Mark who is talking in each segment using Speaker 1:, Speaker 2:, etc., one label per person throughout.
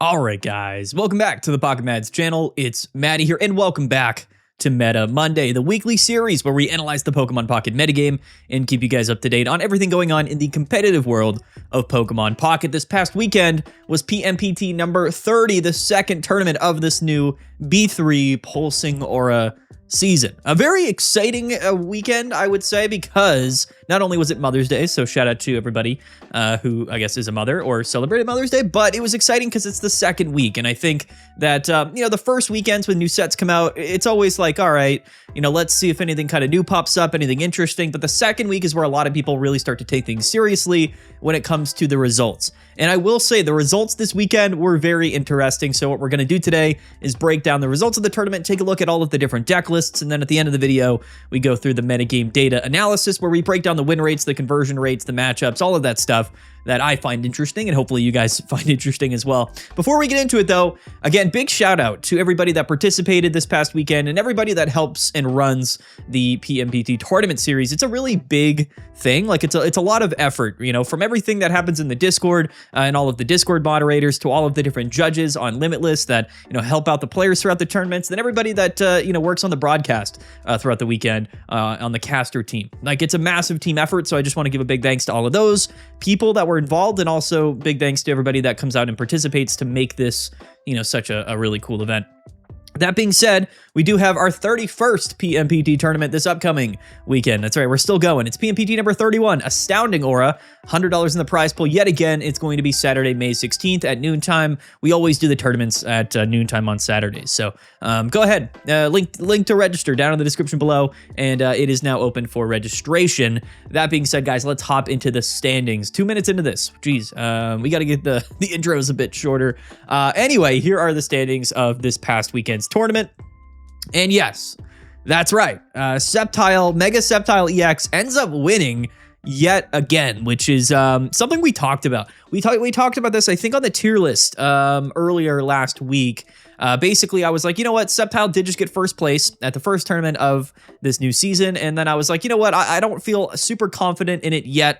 Speaker 1: All right, guys, welcome back to the Pocket Mads channel. It's Maddie here, and welcome back to Meta Monday, the weekly series where we analyze the Pokemon Pocket metagame and keep you guys up to date on everything going on in the competitive world of Pokemon Pocket. This past weekend was PMPT number 30, the second tournament of this new B3 Pulsing Aura season. A very exciting weekend, I would say, because not only was it Mother's Day, so shout out to everybody who I guess is a mother or celebrated Mother's Day, but it was exciting because it's the second week, and I think that, the first weekends when new sets come out, it's always like, all right, let's see if anything kind of new pops up, anything interesting, but the second week is where a lot of people really start to take things seriously when it comes to the results. And I will say the results this weekend were very interesting, so what we're going to do today is break down the results of the tournament, take a look at all of the different deck lists, and then at the end of the video, we go through the metagame data analysis where we break down the win rates, the conversion rates, the matchups, all of that stuff that I find interesting, and hopefully you guys find interesting as well. Before we get into it though, again, big shout out to everybody that participated this past weekend and everybody that helps and runs the PMPT tournament series. It's a really big thing. Like it's a lot of effort, from everything that happens in the Discord and all of the Discord moderators to all of the different judges on Limitless that, help out the players throughout the tournaments, then everybody that, works on the broadcast throughout the weekend on the caster team. Like it's a massive team effort. So I just want to give a big thanks to all of those people that were involved, and also big thanks to everybody that comes out and participates to make this, such a really cool event. That being said, we do have our 31st PMPT tournament this upcoming weekend. That's right, we're still going. It's PMPT number 31, Astounding Aura, $100 in the prize pool. Yet again, it's going to be Saturday, May 16th at noontime. We always do the tournaments at noontime on Saturdays. So go ahead, link to register down in the description below, and it is now open for registration. That being said, guys, let's hop into the standings. 2 minutes into this. Jeez, we got to get the intros a bit shorter. Anyway, here are the standings of this past weekend's tournament. And yes, that's right. Mega Sceptile EX ends up winning yet again, which is something we talked about. We talked about this, I think, on the tier list earlier last week. Basically, I was like, you know what? Sceptile did just get first place at the first tournament of this new season. And then I was like, you know what? I don't feel super confident in it yet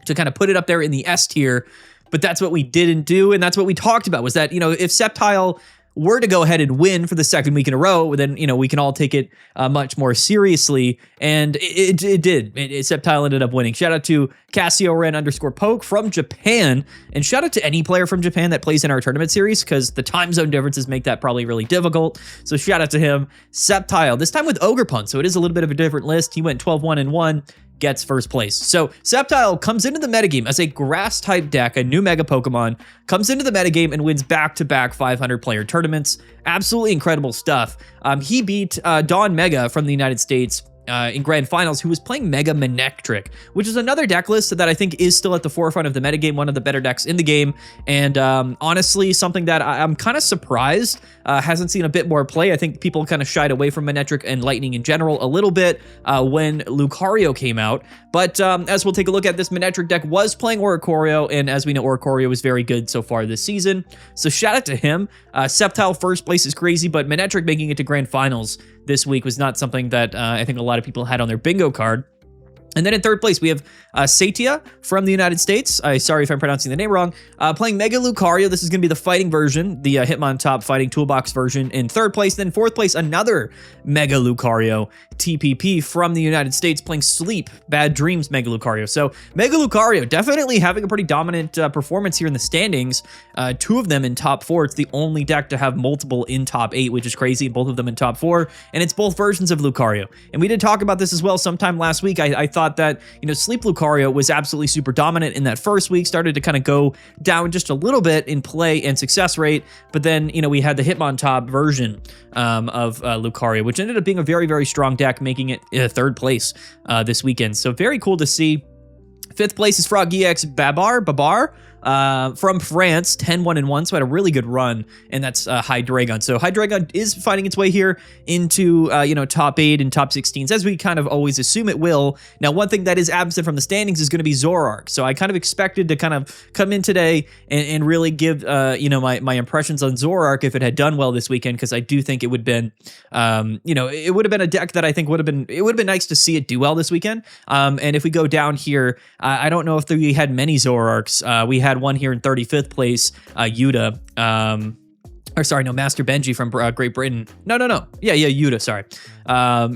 Speaker 1: to kind of put it up there in the S tier. But that's what we didn't do. And that's what we talked about, was that, if Sceptile were to go ahead and win for the second week in a row, then, we can all take it much more seriously. And it did. Sceptile ended up winning. Shout out to CassioRen_Poke from Japan. And shout out to any player from Japan that plays in our tournament series, because the time zone differences make that probably really difficult. So shout out to him. Sceptile, this time with Ogerpon. So it is a little bit of a different list. He went 12-1-1. Gets first place. So Sceptile comes into the metagame as a grass-type deck, a new Mega Pokemon, comes into the metagame and wins back-to-back 500-player tournaments. Absolutely incredible stuff. He beat Dawn Mega from the United States in Grand Finals, who was playing Mega Manectric, which is another deck list that I think is still at the forefront of the metagame, one of the better decks in the game, and honestly, something that I'm kind of surprised hasn't seen a bit more play. I think people kind of shied away from Manectric and Lightning in general a little bit when Lucario came out, but as we'll take a look at, this Manectric deck was playing Oricorio, and as we know, Oricorio was very good so far this season, so shout out to him. Sceptile first place is crazy, but Manectric making it to Grand Finals this week was not something that I think a lot of people had on their bingo card. And then in third place, we have Satya from the United States. Sorry if I'm pronouncing the name wrong. Playing Mega Lucario. This is going to be the fighting version, the Hitmontop Fighting Toolbox version in third place. Then fourth place, another Mega Lucario TPP from the United States, playing Sleep, Bad Dreams Mega Lucario. So Mega Lucario definitely having a pretty dominant performance here in the standings. Two of them in top 4. It's the only deck to have multiple in top 8, which is crazy. Both of them in top 4. And it's both versions of Lucario. And we did talk about this as well sometime last week. I thought that, Sleep Lucario was absolutely super dominant in that first week, started to kind of go down just a little bit in play and success rate, but then, we had the Hitmontop version of Lucario, which ended up being a very, very strong deck, making it third place this weekend. So very cool to see. Fifth place is Frog EX Babar from France, 10-1-1, so had a really good run, and that's Hydreigon. So Hydreigon is finding its way here into, top 8 and top 16s, as we kind of always assume it will. Now, one thing that is absent from the standings is going to be Zoroark, so I kind of expected to kind of come in today and really give, my impressions on Zoroark if it had done well this weekend, because I do think it would have been, it would have been a deck that I think would have been nice to see it do well this weekend. And if we go down here, I don't know if we had many Zoroarks. We had had one here in 35th place, Yuta. Master Benji from Great Britain. No. Yeah, Yuta, sorry.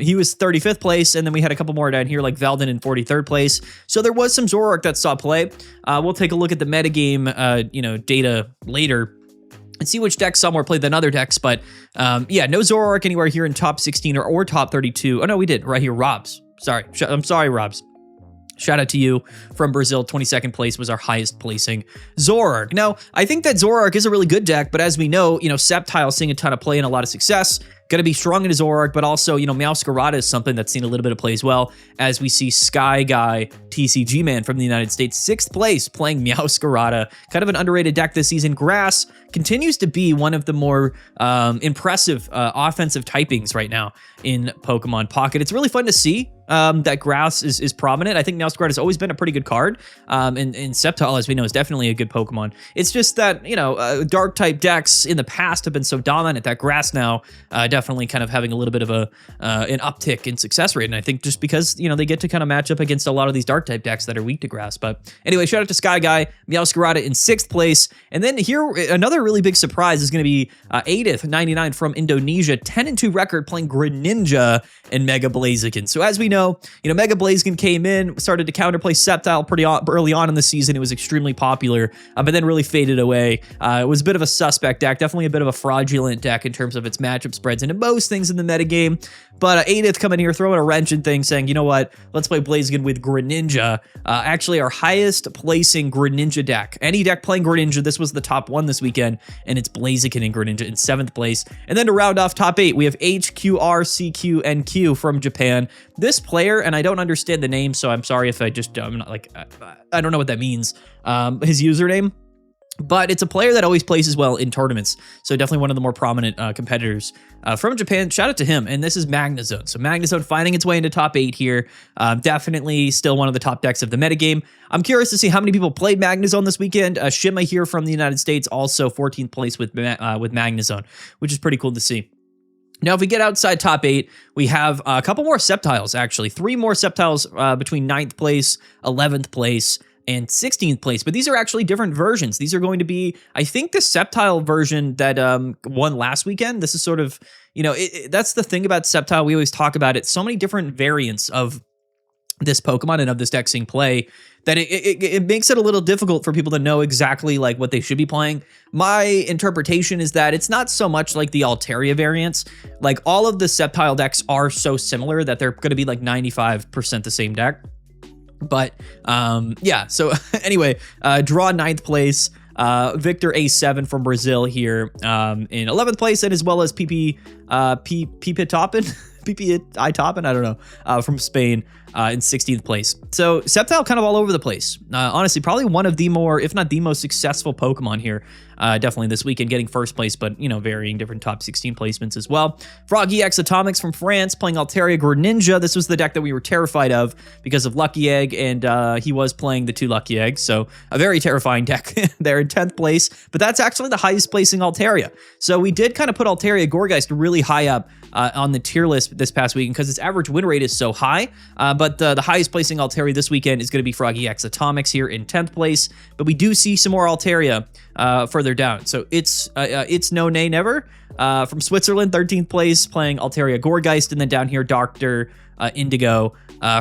Speaker 1: He was 35th place, and then we had a couple more down here, like Veldon in 43rd place. So there was some Zoroark that saw play. We'll take a look at the metagame, data later and see which decks saw more play than other decks. But yeah, no Zoroark anywhere here in top 16 or top 32. Oh, no, we did. Right here, Robs. Sorry. I'm sorry, Robs. Shout out to you from Brazil. 22nd place was our highest placing Zoroark. Now, I think that Zoroark is a really good deck, but as we know, Sceptile seeing a ton of play and a lot of success. Going to be strong in his Zoroark, but also, Meowscarada is something that's seen a little bit of play as well, as we see Sky Guy TCG Man from the United States, 6th place, playing Meowscarada. Kind of an underrated deck this season. Grass continues to be one of the more impressive offensive typings right now in Pokemon Pocket. It's really fun to see that Grass is prominent. I think Meowscarada has always been a pretty good card, and Sceptile, as we know, is definitely a good Pokemon. It's just that, dark type decks in the past have been so dominant that Grass now definitely kind of having a little bit of an uptick in success rate. And I think just because, they get to kind of match up against a lot of these dark type decks that are weak to Grass. But anyway, shout out to Sky Guy, Meowscarada in 6th place. And then here, another really big surprise is going to be Adith, 99 from Indonesia, 10-2 record playing Greninja and Mega Blaziken. So as we know, Mega Blaziken came in, started to counterplay Sceptile pretty early on in the season. It was extremely popular, but then really faded away. It was a bit of a suspect deck, definitely a bit of a fraudulent deck in terms of its matchup spreads into most things in the metagame. But Adith coming here, throwing a wrench in things, saying, you know what, let's play Blaziken with Greninja. Actually, our highest placing Greninja deck. Any deck playing Greninja, this was the top one this weekend, and it's Blaziken and Greninja in 7th place. And then to round off top 8, we have HQRCQNQ from Japan. This player, and I don't understand the name, so I'm sorry if I don't know what that means, his username. But it's a player that always plays well in tournaments. So definitely one of the more prominent competitors from Japan. Shout out to him. And this is Magnezone. So Magnezone finding its way into top 8 here. Definitely still one of the top decks of the metagame. I'm curious to see how many people played Magnezone this weekend. Shima here from the United States, also 14th place with Magnezone, which is pretty cool to see. Now, if we get outside top 8, we have a couple more Sceptiles, actually. 3 more Sceptiles between 9th place, 11th place, and 16th place, but these are actually different versions. These are going to be, I think, the Sceptile version that won last weekend. This is sort of, that's the thing about Sceptile. We always talk about it. So many different variants of this Pokemon and of this deck seeing play that it makes it a little difficult for people to know exactly like what they should be playing. My interpretation is that it's not so much like the Altaria variants. Like all of the Sceptile decks are so similar that they're going to be like 95% the same deck. But yeah, so anyway, draw 9th place, Victor A7 from Brazil here in 11th place, and as well as PP Toppin, I don't know, from Spain in 16th place. So Sceptile kind of all over the place. Honestly, probably one of the more, if not the most successful Pokemon here. Definitely this weekend getting first place, but, varying different top 16 placements as well. Froggy X Atomics from France playing Altaria Greninja. This was the deck that we were terrified of because of Lucky Egg, and he was playing the 2 Lucky Eggs, so a very terrifying deck there in 10th place, but that's actually the highest placing Altaria. So we did kind of put Altaria Gourgeist really high up on the tier list this past weekend because its average win rate is so high, but the highest placing Altaria this weekend is going to be Froggy X Atomics here in 10th place, but we do see some more Altaria further down. So it's No Nay Never from Switzerland, 13th place, playing Altaria Gourgeist, and then down here, Dr. Indigo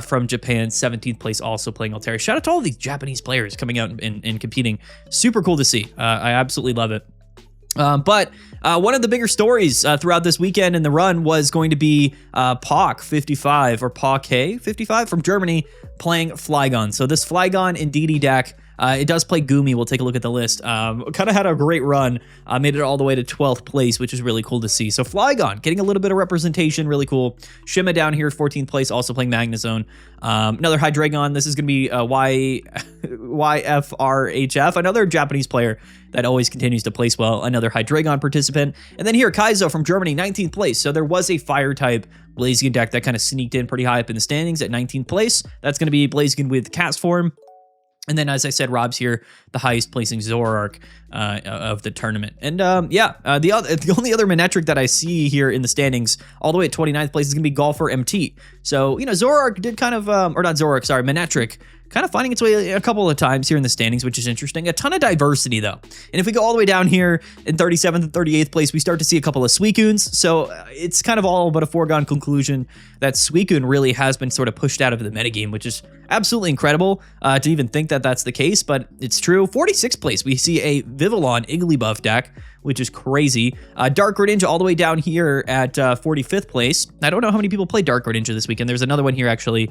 Speaker 1: from Japan, 17th place, also playing Altaria. Shout out to all these Japanese players coming out and competing. Super cool to see. I absolutely love it. But one of the bigger stories throughout this weekend in the run was going to be Pock 55 or Pock 55 from Germany playing Flygon. So this Flygon Indeedee deck, it does play Goomy. We'll take a look at the list. Kind of had a great run. Made it all the way to 12th place, which is really cool to see. So Flygon getting a little bit of representation, really cool. Shima down here, 14th place, also playing Magnezone. Another Hydreigon. This is going to be YFRHF, another Japanese player that always continues to place well. Another Hydreigon participant. And then here, Kaizo from Germany, 19th place. So there was a fire type Blaziken deck that kind of sneaked in pretty high up in the standings at 19th place. That's going to be Blaziken with Cast Form. And then, as I said, Rob's here, the highest placing Zoroark of the tournament. And the only other Manectric that I see here in the standings, all the way at 29th place, is going to be Golfer MT. So, Zoroark did kind of, or not Zoroark, sorry, Manectric kind of finding its way a couple of times here in the standings, which is interesting. A ton of diversity, though. And if we go all the way down here in 37th and 38th place, we start to see a couple of Suicunes. So it's kind of all but a foregone conclusion that Suicune really has been sort of pushed out of the metagame, which is absolutely incredible to even think that that's the case, but it's true. 46th place, we see a Vivillon Igglybuff deck, which is crazy. Dark Greninja all the way down here at 45th place. I don't know how many people play Dark Greninja this weekend. There's another one here, actually.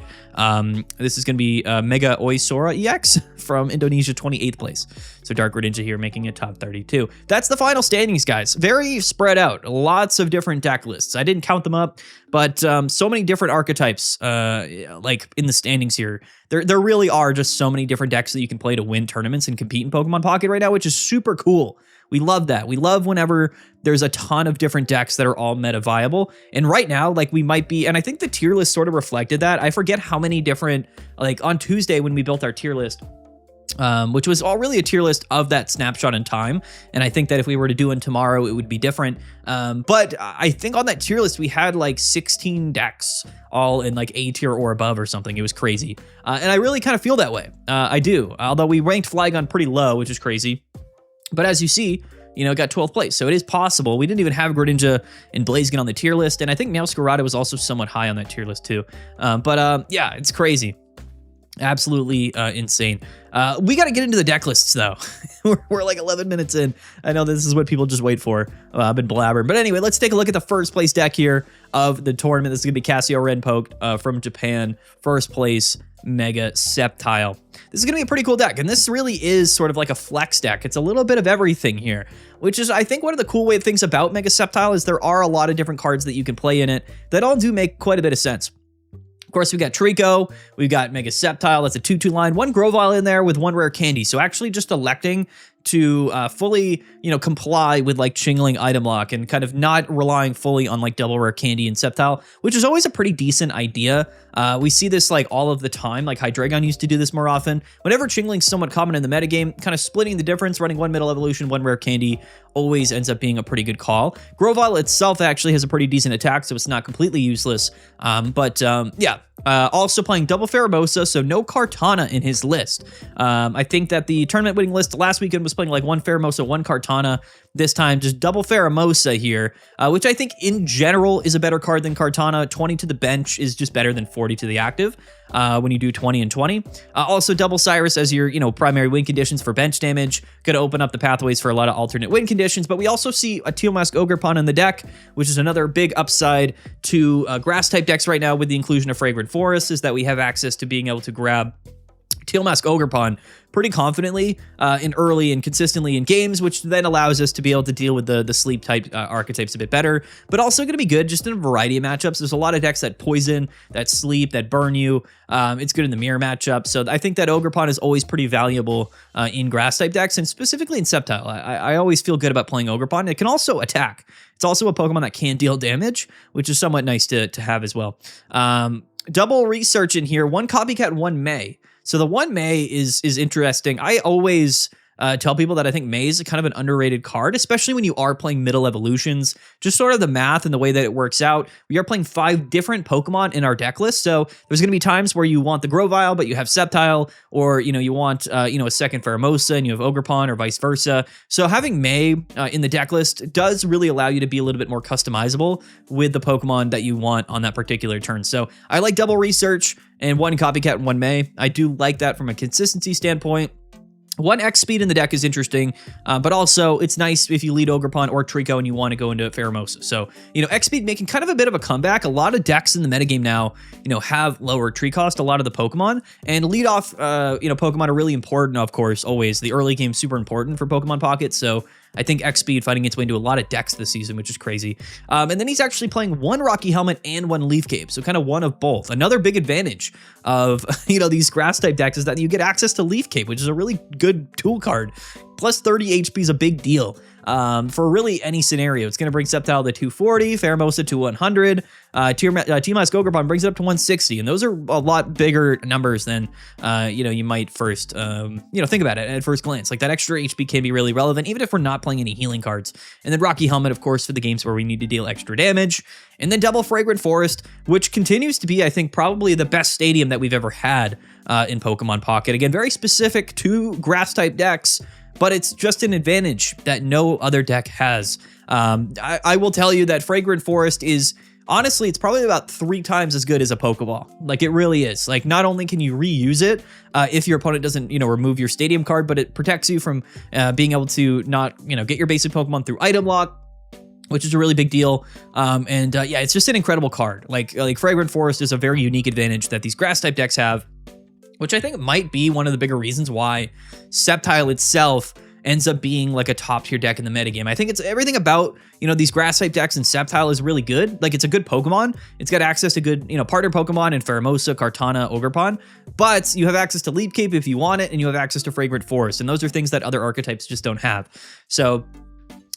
Speaker 1: This is going to be Mega Oisora EX from Indonesia, 28th place. So Dark Greninja here making it top 32. That's the final standings, guys. Very spread out. Lots of different deck lists. I didn't count them up, but so many different archetypes like in the standings here. There really are just so many different decks that you can play to win tournaments and compete in Pokemon Pocket right now, which is super cool. We love that. We love whenever there's a ton of different decks that are all meta viable. And right now, like we might be, and I think the tier list sort of reflected that. I forget how many different, like on Tuesday when we built our tier list, which was all really a tier list of that snapshot in time. And I think that if we were to do one tomorrow, it would be different. But I think on that tier list, we had like 16 decks all in like A tier or above or something. It was crazy. And I really kind of feel that way. I do. Although we ranked Flygon pretty low, which is crazy. But as you see, you know, it got 12th place. So it is possible. We didn't even have Greninja and Blaziken on the tier list. And I think Meowscarada was also somewhat high on that tier list too. Yeah, it's crazy. Absolutely insane. We got to get into the deck lists, though. We're like 11 minutes in. I know this is what people just wait for. I've been blabbering. But anyway, let's take a look at the first place deck here of the tournament. This is going to be Casio Renpoke from Japan. First place, Mega Sceptile. This is going to be a pretty cool deck, and this really is sort of like a flex deck. It's a little bit of everything here, which is, I think, one of the cool things about Mega Sceptile is there are a lot of different cards that you can play in it that all do make quite a bit of sense. Of course, we got Trico, we've got Mega Sceptile, that's a 2/2 line, one Grovyle in there with one rare candy. So actually just electing to fully, you know, comply with like Chingling item lock and kind of not relying fully on like double rare candy and Sceptile, which is always a pretty decent idea. We see this like all of the time, like Hydreigon used to do this more often. Whenever Chingling's somewhat common in the metagame, kind of splitting the difference, running one middle evolution, one rare candy, always ends up being a pretty good call. Grovyle itself actually has a pretty decent attack, so it's not completely useless. Yeah. Also playing double Pheromosa, so no Kartana in his list. I think that the tournament winning list last weekend was playing like one Pheromosa, one Kartana. This time, just double Pheromosa here, which I think in general is a better card than Kartana. 20 to the bench is just better than 40 to the active when you do 20 and 20. Also, double Cyrus as your, you know, primary win conditions for bench damage. Going to open up the pathways for a lot of alternate win conditions, but we also see a Teal Mask Ogerpon in the deck, which is another big upside to grass-type decks right now with the inclusion of Fragrant Forest, is that we have access to being able to grab Teal Mask Ogerpon pretty confidently and early and consistently in games, which then allows us to be able to deal with the sleep type archetypes a bit better, but also going to be good just in a variety of matchups. There's a lot of decks that poison, that sleep, that burn you. It's good in the mirror matchup. So I think that Ogerpon is always pretty valuable in grass type decks, and specifically in Sceptile. I always feel good about playing Ogerpon. It can also attack. It's also a Pokemon that can deal damage, which is somewhat nice to have as well. Double research in here, one Copycat, one May. So the one May is interesting. I always tell people that I think May is kind of an underrated card, especially when you are playing middle evolutions. Just sort of the math and the way that it works out. We are playing 5 different Pokemon in our deck list, so there's going to be times where you want the Grovyle, but you have Sceptile, or you want a second Pheromosa and you have Ogerpon, or vice versa. So having May in the deck list does really allow you to be a little bit more customizable with the Pokemon that you want on that particular turn. So I like double research and one Copycat and one May. I do like that from a consistency standpoint. One X speed in the deck is interesting, but also it's nice if you lead Ogerpon or Trico and you want to go into Pheromosa. So, X speed making kind of a bit of a comeback. A lot of decks in the metagame now, have lower tree cost, a lot of the Pokemon, and lead off, Pokemon are really important, of course, always. The early game super important for Pokemon Pocket, so I think X speed fighting its way into a lot of decks this season, which is crazy. And then he's actually playing one Rocky Helmet and one Leaf Cape, so kind of one of both. Another big advantage of, these grass type decks is that you get access to Leaf Cape, which is a really good tool card. Plus 30 HP is a big deal. for really any scenario. It's going to bring Sceptile to 240, Pheromosa to 100, T-Mask Ogrepon brings it up to 160, and those are a lot bigger numbers than, you might first, think about it at first glance. Like, that extra HP can be really relevant, even if we're not playing any healing cards. And then Rocky Helmet, of course, for the games where we need to deal extra damage. And then double Fragrant Forest, which continues to be, I think, probably the best stadium that we've ever had in Pokemon Pocket. Again, very specific to grass-type decks, but it's just an advantage that no other deck has. I will tell you that Fragrant Forest is, honestly, it's probably about 3 times as good as a Pokeball. Like, it really is. Like, not only can you reuse it if your opponent doesn't, remove your stadium card, but it protects you from being able to not, get your basic Pokemon through item lock, which is a really big deal. Yeah, it's just an incredible card. Like Fragrant Forest is a very unique advantage that these grass type decks have, which I think might be one of the bigger reasons why Sceptile itself ends up being like a top tier deck in the metagame. I think it's everything about, these grass type decks, and Sceptile is really good. Like, it's a good Pokemon. It's got access to good, partner Pokemon in Pheromosa, Kartana, Ogerpon, but you have access to Leap Cape if you want it, and you have access to Fragrant Forest. And those are things that other archetypes just don't have. So,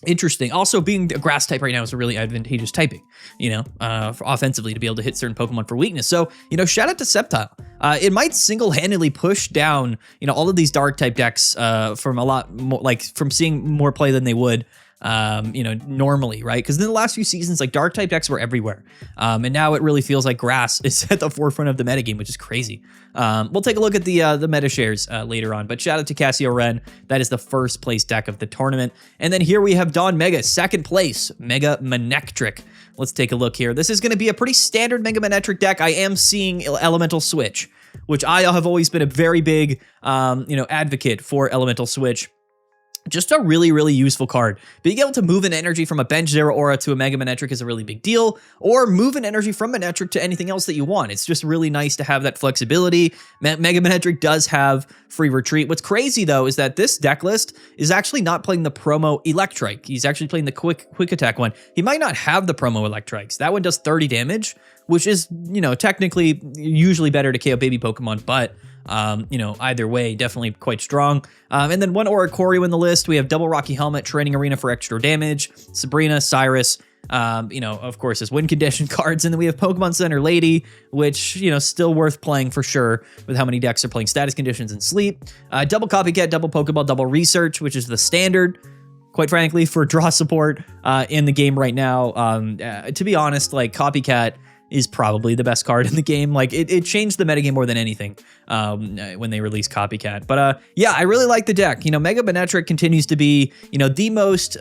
Speaker 1: interesting. Also, being a grass type right now is a really advantageous typing, for offensively to be able to hit certain Pokemon for weakness. So, shout out to Sceptile. It might single-handedly push down, all of these dark type decks from a lot more, like from seeing more play than they would, normally, right? Because in the last few seasons, like, dark type decks were everywhere. And now it really feels like grass is at the forefront of the metagame, which is crazy. We'll take a look at the meta shares later on, but shout out to Cassio Ren. That is the first place deck of the tournament. And then here we have Dawn Mega, second place, Mega Manectric. Let's take a look here. This is going to be a pretty standard Mega Manectric deck. I am seeing Elemental Switch, which I have always been a very big, advocate for Elemental Switch. Just a really, really useful card. Being able to move an energy from a bench Zero Aura to a Mega Manectric is a really big deal, or move an energy from Manectric to anything else that you want. It's just really nice to have that flexibility. Mega Manectric does have free retreat. What's crazy, though, is that this deck list is actually not playing the promo Electrike. He's actually playing the quick attack one. He might not have the promo Electrikes. That one does 30 damage, which is, technically usually better to KO baby Pokemon, but either way, definitely quite strong. And then one Oricorio in the list. We have double Rocky Helmet, Training Arena for extra damage, Sabrina, Cyrus, of course, as win condition cards. And then we have Pokemon Center Lady, which, still worth playing for sure with how many decks are playing status conditions and sleep. Double Copycat, double Pokeball, double Research, which is the standard, quite frankly, for draw support in the game right now. To be honest, like, Copycat is probably the best card in the game. Like, it changed the metagame more than anything when they released Copycat. But yeah, I really like the deck. Mega Manectric continues to be, the most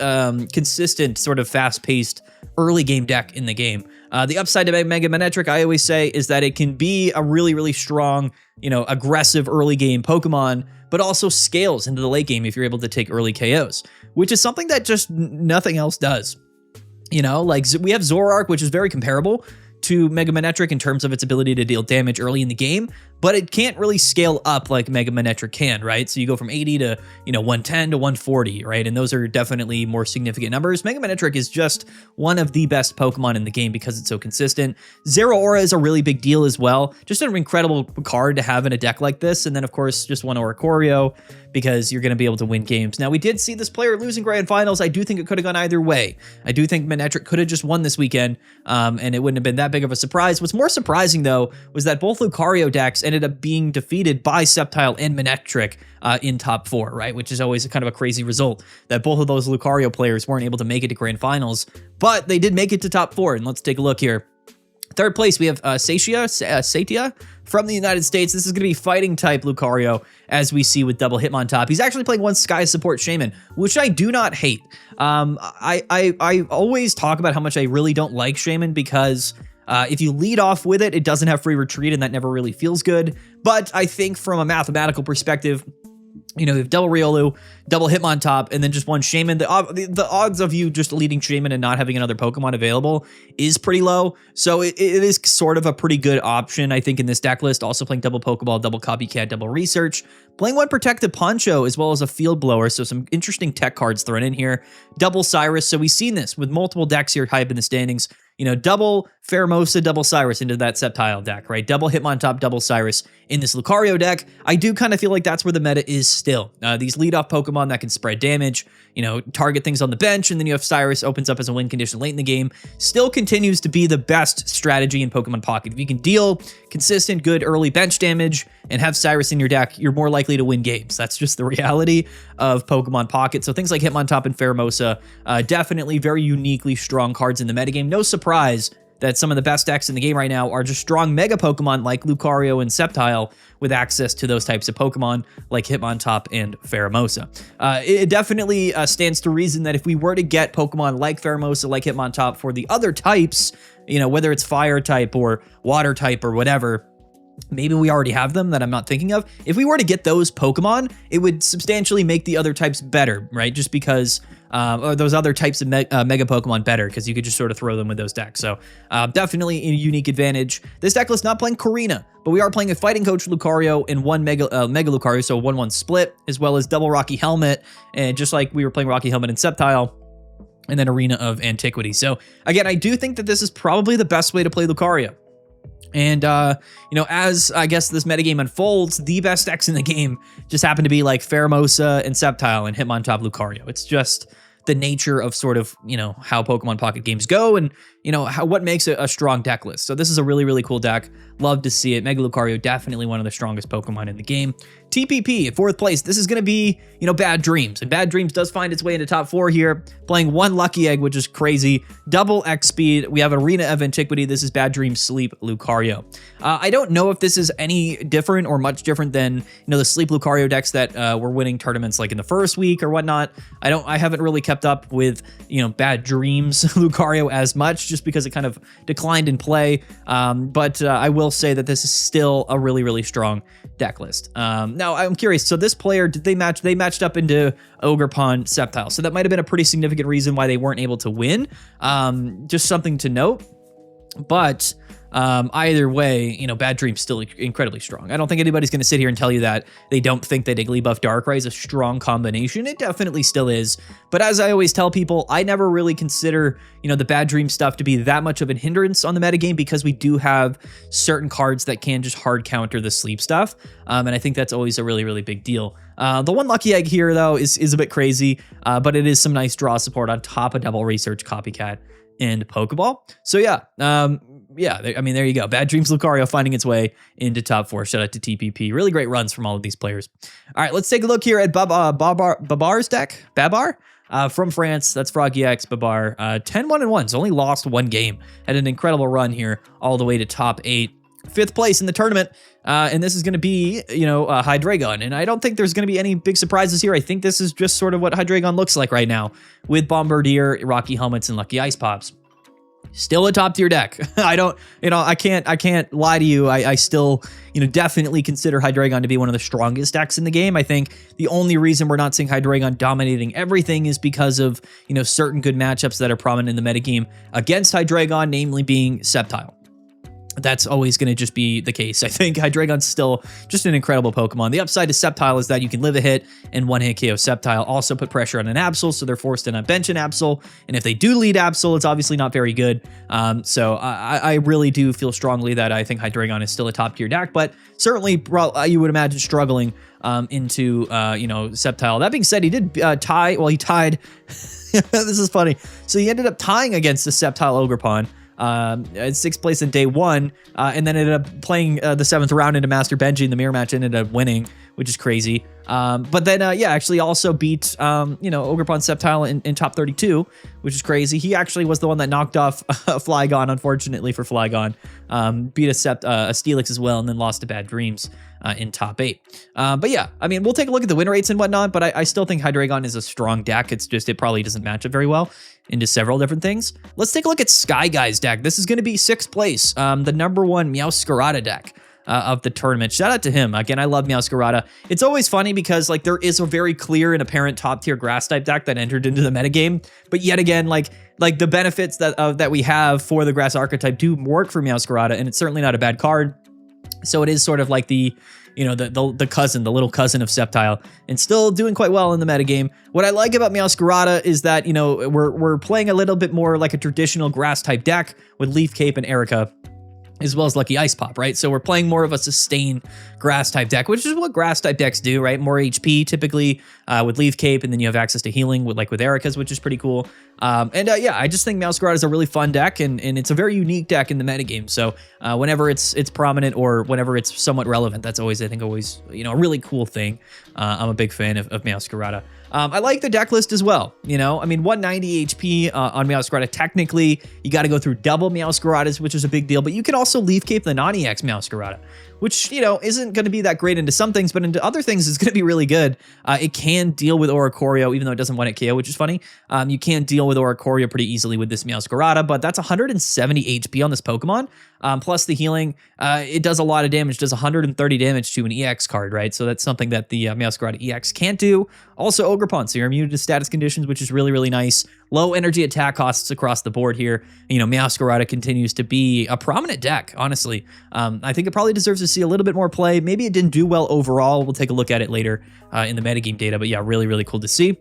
Speaker 1: consistent sort of fast-paced early game deck in the game. The upside to Mega Manectric, I always say, is that it can be a really, really strong, aggressive early game Pokemon, but also scales into the late game if you're able to take early KOs, which is something that just nothing else does. Like, we have Zoroark, which is very comparable to Mega Manectric in terms of its ability to deal damage early in the game, but it can't really scale up like Mega Manectric can, right? So you go from 80 to, 110 to 140, right? And those are definitely more significant numbers. Mega Manectric is just one of the best Pokemon in the game because it's so consistent. Zero Aura is a really big deal as well. Just an incredible card to have in a deck like this. And then, of course, just one Oricorio, because you're going to be able to win games. Now, we did see this player losing grand finals. I do think it could have gone either way. I do think Manectric could have just won this weekend, and it wouldn't have been that big of a surprise. What's more surprising, though, was that both Lucario decks ended up being defeated by Sceptile and Manectric in top 4, right? Which is always kind of a crazy result, that both of those Lucario players weren't able to make it to grand finals, but they did make it to top 4. And let's take a look here. Third place, we have Satya from the United States. This is going to be fighting type Lucario, as we see with double Hitmontop. He's actually playing one Sky Support Shaman, which I do not hate. I always talk about how much I really don't like Shaman because if you lead off with it, it doesn't have free retreat, and that never really feels good. But I think from a mathematical perspective, you have double Riolu, double Hitmontop, and then just one Shaman. The odds of you just leading Shaman and not having another Pokemon available is pretty low. So it is sort of a pretty good option, I think, in this deck list. Also playing double Pokeball, double Copycat, double Research. Playing one Protective Poncho as well as a Field Blower. So some interesting tech cards thrown in here. Double Cyrus. So we've seen this with multiple decks here high up in the standings. double Pheromosa, double Cyrus into that Sceptile deck, right? Double Hitmontop, double Cyrus in this Lucario deck. I do kind of feel like that's where the meta is still. These leadoff Pokemon that can spread damage, target things on the bench, and then you have Cyrus opens up as a win condition late in the game, still continues to be the best strategy in Pokemon Pocket. If you can deal consistent, good early bench damage and have Cyrus in your deck, you're more likely to win games. That's just the reality of Pokemon Pocket. So things like Hitmontop and Pheromosa, definitely very uniquely strong cards in the metagame. No surprise that some of the best decks in the game right now are just strong Mega Pokemon like Lucario and Sceptile with access to those types of Pokemon like Hitmontop and Pheromosa. It definitely stands to reason that if we were to get Pokemon like Pheromosa, like Hitmontop for the other types, whether it's Fire type or Water type or whatever, maybe we already have them that I'm not thinking of. If we were to get those Pokemon, it would substantially make the other types better, right? Just because, or those other types of Mega Pokemon better, because you could just sort of throw them with those decks. So definitely a unique advantage. This deck list not playing Karina, but we are playing a Fighting Coach Lucario and one Mega Lucario, so 1/1 split, as well as double Rocky Helmet, and just like we were playing Rocky Helmet and Sceptile, and then Arena of Antiquity. So again, I do think that this is probably the best way to play Lucario. And, as I guess this metagame unfolds, the best decks in the game just happen to be like Pheromosa and Sceptile and Hitmontop Lucario. It's just the nature of sort of, how Pokemon Pocket games go and, what makes it a strong deck list. So this is a really, really cool deck. Love to see it. Mega Lucario, definitely one of the strongest Pokemon in the game. TPP at 4th place. This is going to be, Bad Dreams. And Bad Dreams does find its way into top 4 here, playing 1 Lucky Egg, which is crazy. Double X Speed. We have Arena of Antiquity. This is Bad Dreams Sleep Lucario. I don't know if this is any different or much different than, the Sleep Lucario decks that were winning tournaments like in the first week or whatnot. I haven't really kept up with, Bad Dreams Lucario as much, just because it kind of declined in play. But I will say that this is still a really, really strong deck list. Now I'm curious. So this player, they matched up into Ogerpon Sceptile. So that might have been a pretty significant reason why they weren't able to win. Just something to note. But either way, Bad Dream's still incredibly strong. I don't think anybody's going to sit here and tell you that they don't think that Igglybuff Darkrai is a strong combination. It definitely still is. But as I always tell people, I never really consider, the Bad Dream stuff to be that much of a hindrance on the metagame, because we do have certain cards that can just hard counter the sleep stuff. And I think that's always a really, really big deal. The 1 Lucky Egg here, though, is a bit crazy, but it is some nice draw support on top of Double Research, Copycat, and Pokeball. So yeah, there you go. Bad Dreams Lucario finding its way into top 4. Shout out to TPP. Really great runs from all of these players. All right, let's take a look here at Babar's deck. Babar from France. That's Froggy X Babar. 10-1-1. He's only lost 1 game. Had an incredible run here all the way to top 8. 5th place in the tournament. And this is going to be, Hydreigon. And I don't think there's going to be any big surprises here. I think this is just sort of what Hydreigon looks like right now, with Bombardier, Rocky Helmets, and Lucky Ice Pops. Still a top tier deck. I can't lie to you. I still, definitely consider Hydreigon to be one of the strongest decks in the game. I think the only reason we're not seeing Hydreigon dominating everything is because of, certain good matchups that are prominent in the metagame against Hydreigon, namely being Sceptile. That's always going to just be the case. I think Hydreigon's still just an incredible Pokemon. The upside to Sceptile is that you can live a hit and one-hit KO Sceptile. Also put pressure on an Absol, so they're forced to not bench an Absol. And if they do lead Absol, it's obviously not very good. So I really do feel strongly that I think Hydreigon is still a top-tier deck, but certainly you would imagine struggling into, Sceptile. That being said, he did tie. Well, he tied. This is funny. So he ended up tying against the Sceptile Ogerpon. At 6th place in day 1, and then ended up playing the 7th round into Master Benji, and the mirror match ended up winning, which is crazy. But then, actually also beat, Ogerpon Sceptile in top 32, which is crazy. He actually was the one that knocked off Flygon, unfortunately for Flygon. Beat a Steelix as well, and then lost to Bad Dreams in top 8. But yeah, we'll take a look at the win rates and whatnot, but I still think Hydreigon is a strong deck. It's just, it probably doesn't match up very well into several different things. Let's take a look at Sky Guy's deck. This is going to be 6th place, the number 1 Meowscarada deck of the tournament. Shout out to him. Again, I love Meowscarada. It's always funny because there is a very clear and apparent top tier grass type deck that entered into the metagame, but yet again, like the benefits that we have for the grass archetype do work for Meowscarada, and it's certainly not a bad card. So it is sort of like the, the cousin, the little cousin of Sceptile, and still doing quite well in the metagame. What I like about Meowscarada is that, we're playing a little bit more like a traditional grass type deck with Leaf Cape and Erica, as well as Lucky Ice Pop, right? So we're playing more of a sustain grass type deck, which is what grass type decks do, right? More HP typically with Leaf Cape, and then you have access to healing with Erica's, which is pretty cool. I just think Meowscarada is a really fun deck, and it's a very unique deck in the metagame. So whenever it's prominent or whenever it's somewhat relevant, that's always, I think, a really cool thing. I'm a big fan of Meowscarada. I like the deck list as well. 190 HP on Meowscarada. Technically, you got to go through double Meowscaradas, which is a big deal, but you can also Leaf Cape the non-EX Meowscarada, which, isn't going to be that great into some things, but into other things, it's going to be really good. It can deal with Oricorio, even though it doesn't want it KO, which is funny. You can deal with Oricorio pretty easily with this Meowscarada, but that's 170 HP on this Pokemon. Plus the healing, it does a lot of damage, does 130 damage to an EX card, right? So that's something that the Meowscarada EX can't do. Also Ogerpon, so you're immune to status conditions, which is really, really nice. Low energy attack costs across the board here. Meowscarada continues to be a prominent deck, honestly. I think it probably deserves to see a little bit more play. Maybe it didn't do well overall. We'll take a look at it later in the metagame data, but yeah, really, really cool to see.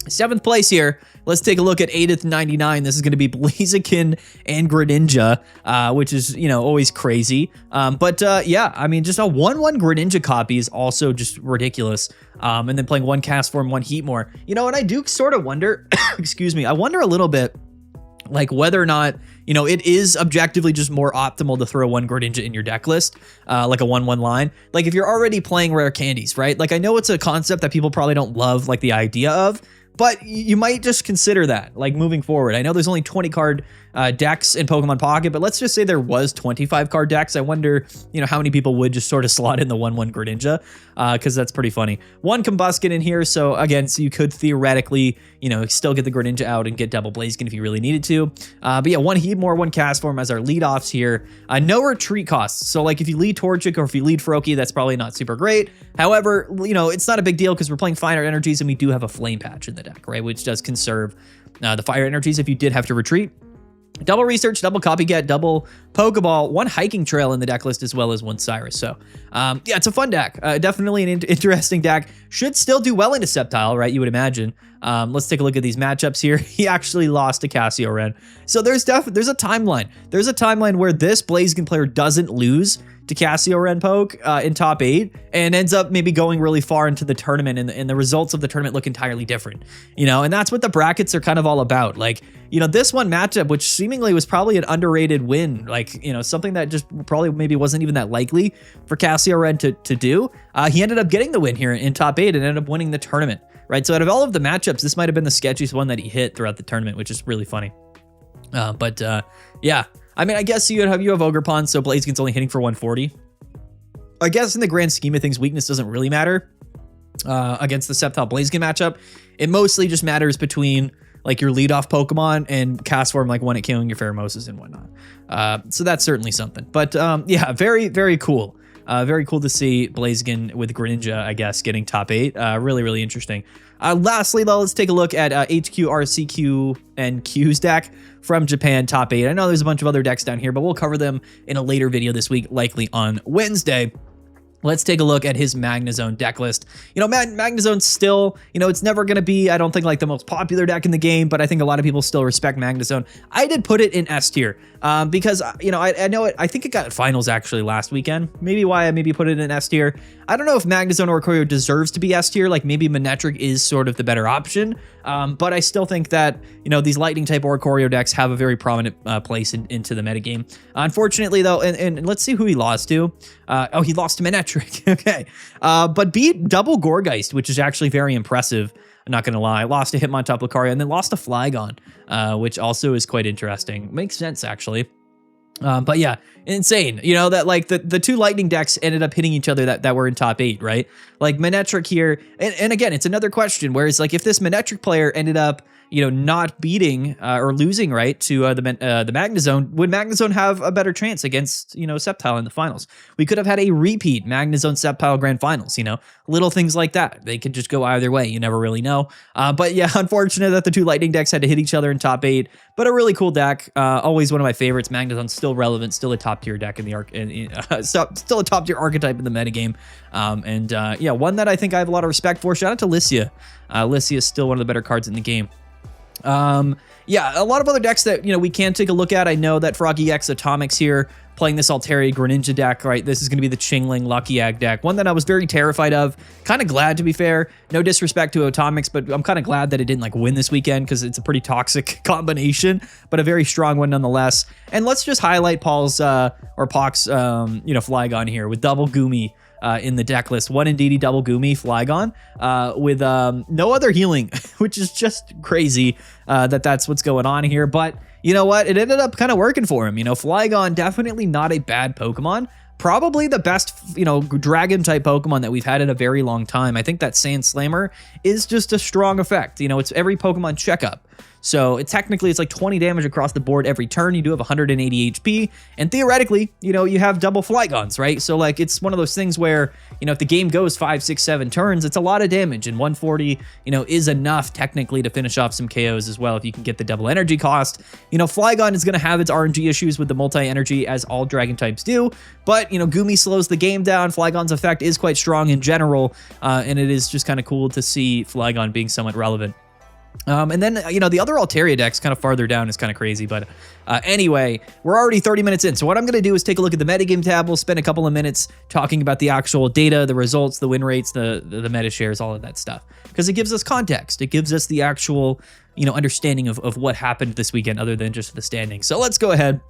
Speaker 1: 7th place here. Let's take a look at 8th 99. This is going to be Blaziken and Greninja, which is, always crazy. Just a 1/1 Greninja copy is also just ridiculous. And then playing 1 Cast Form, 1 Heatmore. And I do sort of wonder, excuse me, I wonder a little bit, like whether or not, it is objectively just more optimal to throw 1 Greninja in your deck list, like a 1/1 line. Like if you're already playing rare candies, right? Like I know it's a concept that people probably don't love, like the idea of, but you might just consider that, like moving forward. I know there's only 20 card decks in Pokemon Pocket, but let's just say there was 25 card decks. I wonder, how many people would just sort of slot in the 1/1 Greninja, because that's pretty funny. 1 Combuskin in here, so again, so you could theoretically, still get the Greninja out and get double Blaziken if you really needed to. But yeah, 1 Heatmore, 1 Cast Form as our lead-offs here. No retreat costs, so like if you lead Torchic or if you lead Froakie, that's probably not super great. However, it's not a big deal because we're playing Fire Energies and we do have a Flame Patch in the deck, right, which does conserve the Fire Energies if you did have to retreat. Double Research, double Copycat, double Pokeball, 1 Hiking Trail in the deck list, as well as 1 Cyrus. So, it's a fun deck. Definitely an interesting deck. Should still do well into Sceptile, right? You would imagine. Let's take a look at these matchups here. He actually lost to Cassio-Ren. So there's a timeline. There's a timeline where this Blaziken player doesn't lose to Cassio-Ren Poke in top 8 and ends up maybe going really far into the tournament, and the results of the tournament look entirely different, and that's what the brackets are kind of all about. Like, this one matchup, which seemingly was probably an underrated win, like, something that just probably maybe wasn't even that likely for Cassio-Ren to do. He ended up getting the win here in top 8 and ended up winning the tournament, right? So out of all of the matchups, this might have been the sketchiest one that he hit throughout the tournament, which is really funny. Yeah. I mean, I guess you have Ogerpon, so Blaziken's only hitting for 140. I guess in the grand scheme of things, weakness doesn't really matter against the Sceptile Blaziken matchup. It mostly just matters between like your leadoff Pokemon and Cast Form, like one at killing your Pheromoses and whatnot. So that's certainly something. But yeah, very, very cool. Very cool to see Blaziken with Greninja, I guess, getting top 8. Really, really interesting. Lastly, though, let's take a look at HQ, RCQ, and Q's deck from Japan, top 8. I know there's a bunch of other decks down here, but we'll cover them in a later video this week, likely on Wednesday. Let's take a look at his Magnezone deck list. Magnezone's still, it's never going to be, I don't think, like the most popular deck in the game, but I think a lot of people still respect Magnezone. I did put it in S tier because, I know it, I think it got finals actually last weekend. Maybe why I maybe put it in S tier. I don't know if Magnezone or Oricorio deserves to be S tier. Like maybe Manectric is sort of the better option. But I still think that, these lightning type Oricorio decks have a very prominent place into the metagame. Unfortunately, though, and let's see who he lost to. He lost to Manectric. Okay. But beat double Gorgeist, which is actually very impressive. I'm not going to lie. Lost to Hitmontop Lucario and then lost to Flygon, which also is quite interesting. Makes sense, actually. But yeah, insane. That like the 2 lightning decks ended up hitting each other that were in top 8, right? Like Manectric here. And again, it's another question where it's like if this Manectric player ended up, not beating or losing, right, to the Magnezone, would Magnezone have a better chance against, Sceptile in the finals? We could have had a repeat Magnezone Sceptile Grand Finals, little things like that. They could just go either way. You never really know. But yeah, unfortunate that the 2 lightning decks had to hit each other in top 8, but a really cool deck. Always one of my favorites. Magnezone's still still relevant, still a top tier deck in the still a top tier archetype in the metagame. Yeah, one that I think I have a lot of respect for. Shout out to Lissia. Lissia is still one of the better cards in the game. Yeah, a lot of other decks that, we can take a look at. I know that Froggy X Atomics here playing this Altaria Greninja deck, right? This is going to be the Chingling Lucky Egg deck, one that I was very terrified of. Kind of glad, to be fair. No disrespect to Atomics, but I'm kind of glad that it didn't win this weekend because it's a pretty toxic combination, but a very strong one nonetheless. And let's just highlight Paul's or Poc's Flygon here with double Goomy. In the deck list, one Indeedee double Goomy Flygon with no other healing, which is just crazy that's what's going on here. But you know what? It ended up kind of working for him. Flygon, definitely not a bad Pokemon. Probably the best, dragon type Pokemon that we've had in a very long time. I think that Sand Slammer is just a strong effect. It's every Pokemon checkup. So it's 20 damage across the board every turn. You do have 180 HP, and theoretically, you have double Flygons, right? So it's one of those things where, if the game goes 5, 6, 7 turns, it's a lot of damage, and 140, is enough technically to finish off some KOs as well if you can get the double energy cost. Flygon is going to have its RNG issues with the multi-energy, as all dragon types do, but, Goomy slows the game down. Flygon's effect is quite strong in general, and it is just kind of cool to see Flygon being somewhat relevant. And then, the other Altaria decks kind of farther down is kind of crazy. But anyway, we're already 30 minutes in. So what I'm going to do is take a look at the metagame tab. We'll spend a couple of minutes talking about the actual data, the results, the win rates, the meta shares, all of that stuff. Because it gives us context. It gives us the actual, understanding of what happened this weekend other than just the standings. So let's go ahead.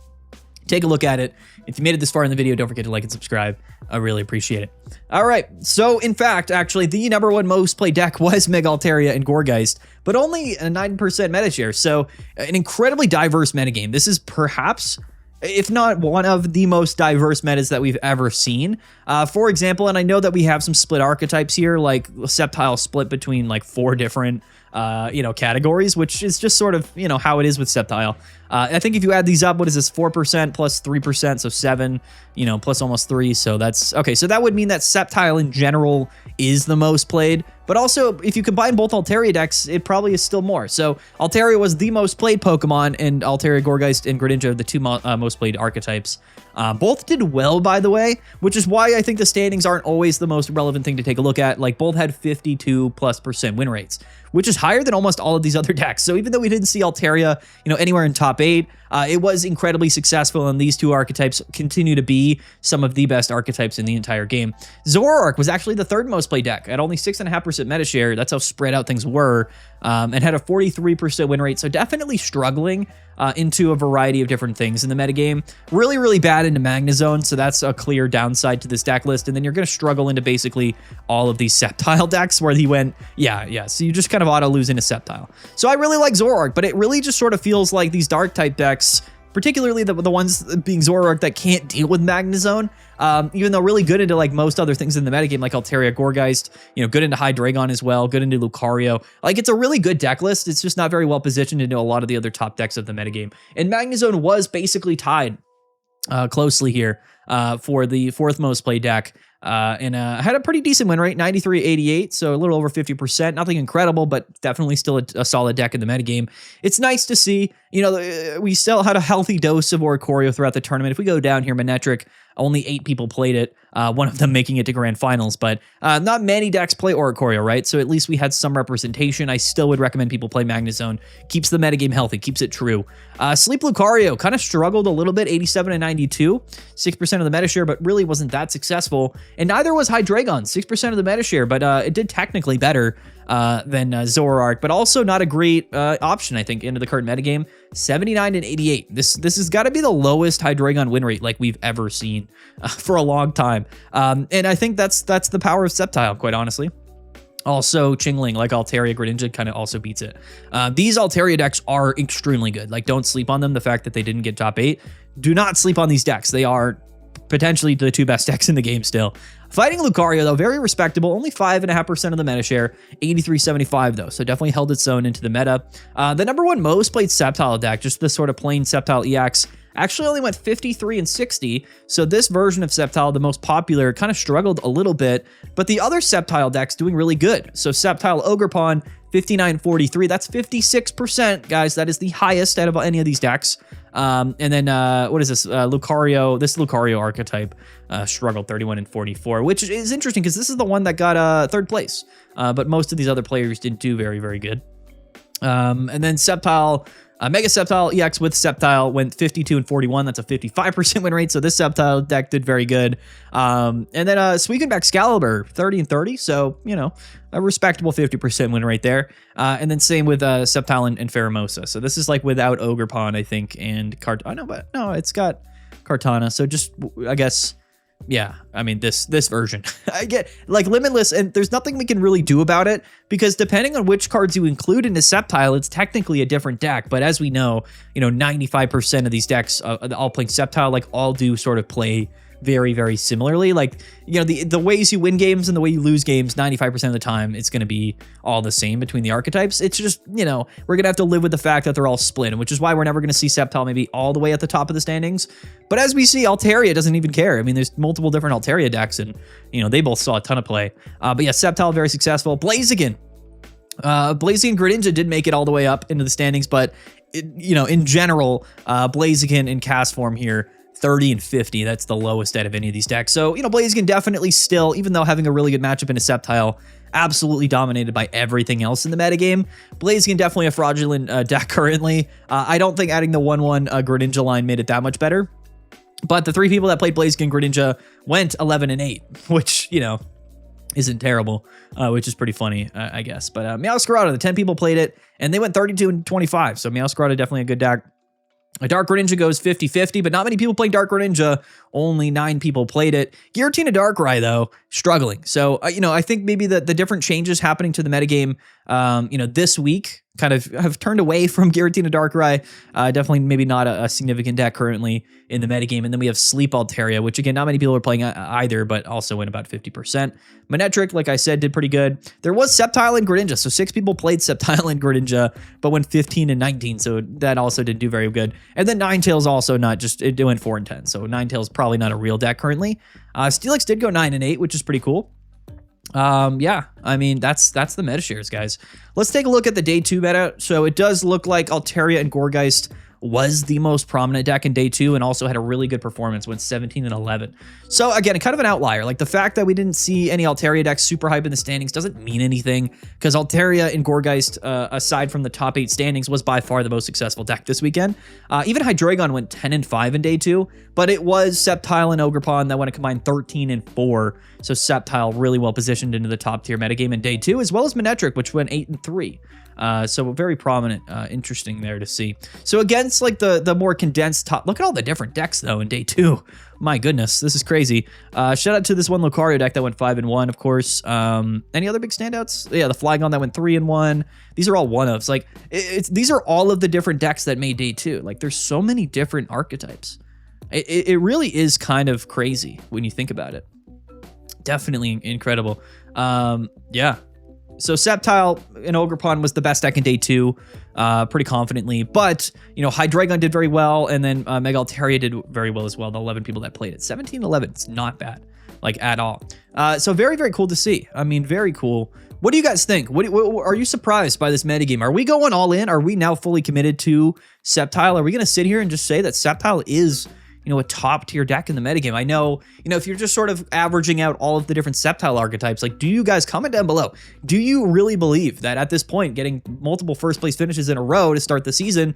Speaker 1: Take a look at it. If you made it this far in the video, don't forget to like and subscribe. I really appreciate it. All right. So, in fact, actually, the number one most played deck was Mega Altaria and Gourgeist, but only a 9% meta share. So, an incredibly diverse metagame. This is perhaps, if not one of the most diverse metas that we've ever seen. For example, and I know that we have some split archetypes here, like Sceptile split between 4 different categories, which is just sort of, how it is with Sceptile. I think if you add these up, what is this? 4% plus 3%, so 7, plus almost 3. So that's okay. So that would mean that Sceptile in general is the most played. But also, if you combine both Altaria decks, it probably is still more. So Altaria was the most played Pokemon, and Altaria, Gourgeist, and Greninja are the 2 most played archetypes. Both did well, by the way, which is why I think the standings aren't always the most relevant thing to take a look at. Both had 52+% win rates, which is higher than almost all of these other decks. So even though we didn't see Altaria, anywhere in top 8, it was incredibly successful, and these 2 archetypes continue to be some of the best archetypes in the entire game. Zoroark was actually the 3rd most played deck at only 6.5% meta share. That's how spread out things were, and had a 43% win rate. So definitely struggling into a variety of different things in the metagame. Really, really bad into Magnezone, so that's a clear downside to this deck list. And then you're going to struggle into basically all of these Sceptile decks where he went, yeah. So you just kind of auto lose into Sceptile. So I really like Zoroark, but it really just sort of feels like these dark type decks, particularly the ones being Zoroark that can't deal with Magnezone, even though really good into most other things in the metagame, like Altaria, Gourgeist, good into Hydreigon as well, good into Lucario. It's a really good deck list. It's just not very well positioned into a lot of the other top decks of the metagame. And Magnezone was basically tied closely here for the 4th most played deck. And had a pretty decent win rate, 93-88, so a little over 50%. Nothing incredible, but definitely still a solid deck in the metagame. It's nice to see, we still had a healthy dose of Oricorio throughout the tournament. If we go down here, Manectric, only 8 people played it, one of them making it to grand finals, but not many decks play Oricorio, right? So at least we had some representation. I still would recommend people play Magnezone. Keeps the metagame healthy, keeps it true. Sleep Lucario kind of struggled a little bit, 87 and 92, 6% of the meta share, but really wasn't that successful. And neither was Hydreigon, 6% of the meta share, but it did technically better than Zoroark, but also not a great option, I think, into the current metagame. 79 and 88. This has got to be the lowest Hydreigon win rate we've ever seen for a long time. And I think that's the power of Sceptile, quite honestly. Also, Chingling, like Altaria, Greninja, kind of also beats it. These Altaria decks are extremely good. Don't sleep on them. The fact that they didn't get top 8. Do not sleep on these decks. They are potentially the 2 best decks in the game still. Fighting Lucario, though, very respectable. Only 5.5% of the meta share. 83-75, though, so definitely held its own into the meta. The number 1 most played Sceptile deck, just the sort of plain Sceptile EX, actually only went 53 and 60. So this version of Sceptile, the most popular, kind of struggled a little bit, but the other Sceptile decks doing really good. So Sceptile Ogerpon, 59.43. That's 56%, guys. That is the highest out of any of these decks. And then what is this? Lucario. This Lucario archetype struggled 31.44, which is interesting because this is the one that got third place. But most of these other players didn't do very, very good. And then Sceptile. Mega Sceptile EX with Sceptile went 52.41. That's a 55% win rate. So this Sceptile deck did very good. And then Suicune Excalibur 30.30. So, you know, a respectable 50% win rate there. And then same with Sceptile and Pheromosa. So this is like without Ogerpon, I think, and no, it's got Kartana. So just, I guess, yeah, I mean, this version. I get, like, Limitless, and there's nothing we can really do about it, because depending on which cards you include into Sceptile, it's technically a different deck. But as we know, you know, 95% of these decks, all playing Sceptile, like, all do sort of play very, very similarly. Like, you know, the ways you win games and the way you lose games, 95% of the time, it's going to be all the same between the archetypes. It's just, you know, we're going to have to live with the fact that they're all split, which is why we're never going to see Sceptile maybe all the way at the top of the standings. But as we see, Altaria doesn't even care. I mean, there's multiple different Altaria decks, and, you know, they both saw a ton of play. But yeah, Sceptile, very successful. Blaziken. Blaziken Greninja did make it all the way up into the standings, but, you know, in general, Blaziken in cast form here, 30 and 50. That's the lowest out of any of these decks. So, you know, Blaziken definitely still, even though having a really good matchup in a Sceptile, absolutely dominated by everything else in the metagame. Blaziken definitely a fraudulent deck currently. I don't think adding the 1/1 Greninja line made it that much better. But the 3 people that played Blaziken Greninja went 11 and 8, which, you know, isn't terrible, which is pretty funny, I guess. But Meowscarada, the 10 people played it, and they went 32 and 25. So Meowscarada definitely a good deck. A Dark Greninja goes 50-50, but not many people played Dark Greninja. Only 9 people played it. Giratina Darkrai, though, struggling. So, you know, I think maybe the different changes happening to the metagame, you know, this week kind of have turned away from Giratina Darkrai. Definitely maybe not a significant deck currently in the metagame. And then we have Sleep Altaria, which, again, not many people are playing either, but also went about 50%. Manectric, like I said, did pretty good. There was Sceptile and Greninja, so 6 people played Sceptile and Greninja, but went 15 and 19, so that also didn't do very good. And then Ninetales also not just, it went 4 and 10, so Ninetales probably not a real deck currently. Steelix did go 9 and 8, which is pretty cool. Yeah, I mean, that's the meta shares, guys. Let's take a look at the day 2 meta. So it does look like Altaria and Gourgeist was the most prominent deck in day 2 and also had a really good performance, went 17 and 11. So again, kind of an outlier. Like the fact that we didn't see any Altaria decks super hype in the standings doesn't mean anything, because Altaria and Gourgeist, aside from the top 8 standings, was by far the most successful deck this weekend. Even Hydreigon went 10 and 5 in day 2, but it was Sceptile and Ogerpon that went a combined 13 and 4. So Sceptile really well positioned into the top tier metagame in day 2, as well as Manectric, which went 8 and 3. So very prominent, interesting there to see. So against like the more condensed top, look at all the different decks though in day 2. My goodness, this is crazy. Shout out to this one Lucario deck that went 5 and 1, of course. Any other big standouts? Yeah, the Flygon that went 3 and 1. These are all one-ofs. Like these are all of the different decks that made day 2. Like there's so many different archetypes. It really is kind of crazy when you think about it. Definitely incredible. Yeah. So Sceptile and Ogerpon was the best deck in day 2, pretty confidently. But, you know, Hydreigon did very well, and then Mega Altaria did very well as well, the 11 people that played it. 17-11, it's not bad, like, at all. So very, very cool to see. I mean, very cool. What do you guys think? What are you surprised by this metagame? Are we going all in? Are we now fully committed to Sceptile? Are we going to sit here and just say that Sceptile is, you know, a top tier deck in the metagame? I know, you know, if you're just sort of averaging out all of the different Sceptile archetypes, like, do you guys comment down below? Do you really believe that at this point, getting multiple first place finishes in a row to start the season,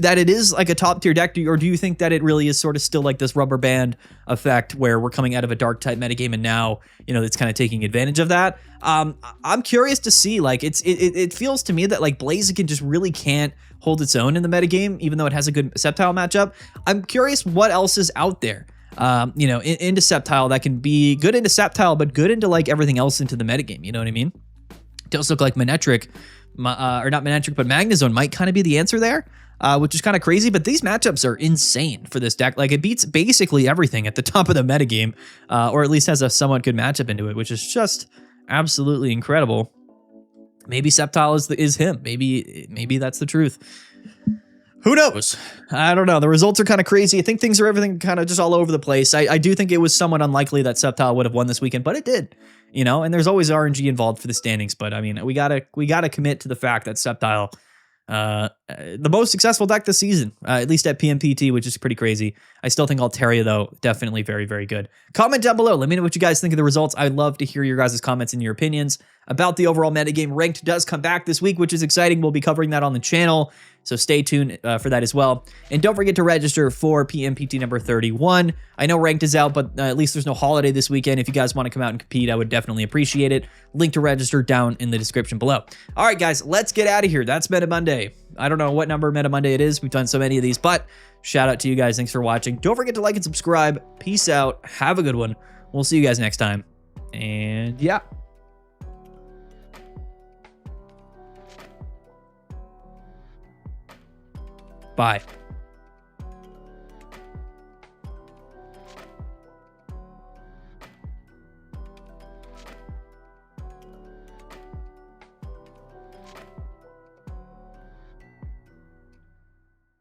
Speaker 1: that it is like a top tier deck, or do you think that it really is sort of still like this rubber band effect where we're coming out of a dark type metagame and now, you know, it's kind of taking advantage of that? I'm curious to see, like, it feels to me that like Blaziken just really can't hold its own in the metagame, even though it has a good Sceptile matchup. I'm curious what else is out there, you know, into Sceptile that can be good into Sceptile, but good into like everything else into the metagame. You know what I mean? It does look like Manectric, or not Manectric, but Magnezone might kind of be the answer there. Which is kind of crazy, but these matchups are insane for this deck. Like, it beats basically everything at the top of the metagame, or at least has a somewhat good matchup into it, which is just absolutely incredible. Maybe Sceptile is him. Maybe that's the truth. Who knows? I don't know. The results are kind of crazy. I think things are everything kind of just all over the place. I do think it was somewhat unlikely that Sceptile would have won this weekend, but it did. you know, and there's always RNG involved for the standings. But I mean, we gotta commit to the fact that Sceptile, the most successful deck this season, at least at PMPT, which is pretty crazy. I still think Altaria, though, definitely very, very good. Comment down below. Let me know what you guys think of the results. I'd love to hear your guys' comments and your opinions about the overall metagame. Ranked does come back this week, which is exciting. We'll be covering that on the channel, so stay tuned for that as well. And don't forget to register for PMPT number 31. I know Ranked is out, but at least there's no holiday this weekend. If you guys want to come out and compete, I would definitely appreciate it. Link to register down in the description below. All right, guys, let's get out of here. That's Meta Monday. I don't know what number Meta Monday it is. We've done so many of these, but shout out to you guys. Thanks for watching. Don't forget to like and subscribe. Peace out. Have a good one. We'll see you guys next time. And yeah. Bye.